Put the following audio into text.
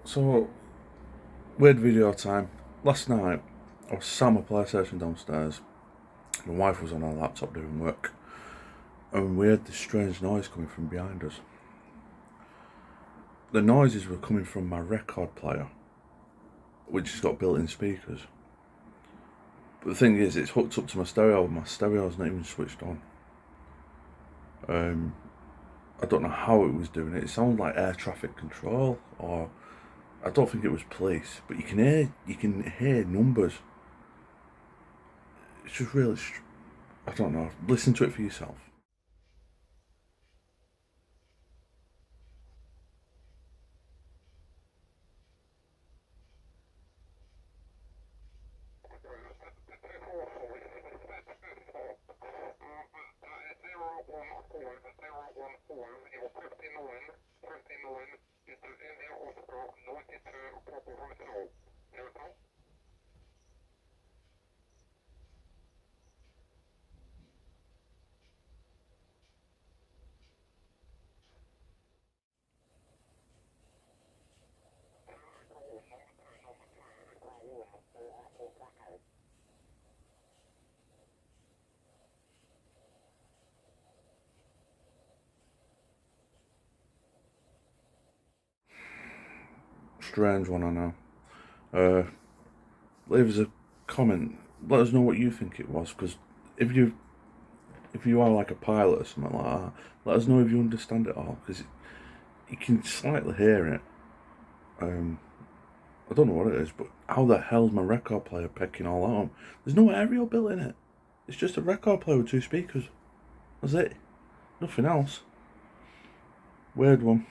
So, weird video time. Last night, I was sat on my PlayStation downstairs. My wife was on her laptop doing work, and we heard this strange noise coming from behind us. The noises were coming from my record player, which has got built-in speakers. But the thing is, it's hooked up to my stereo, and my stereo's not even switched on. I don't know how it was doing it. It sounded like air traffic control, or I don't think it was police. But you can hear numbers. It's just really, I don't know. Listen to it for yourself. Strange one, I know. Uh, Leave us a comment. Let us know what you think it was, because if you if you are like a pilot or something like that, let us know if you understand it all, because you can slightly hear it. I don't know what it is, but how the hell's my record player picking all that up? There's no aerial built in it. It's just a record player with two speakers. That's it. Nothing else. Weird one.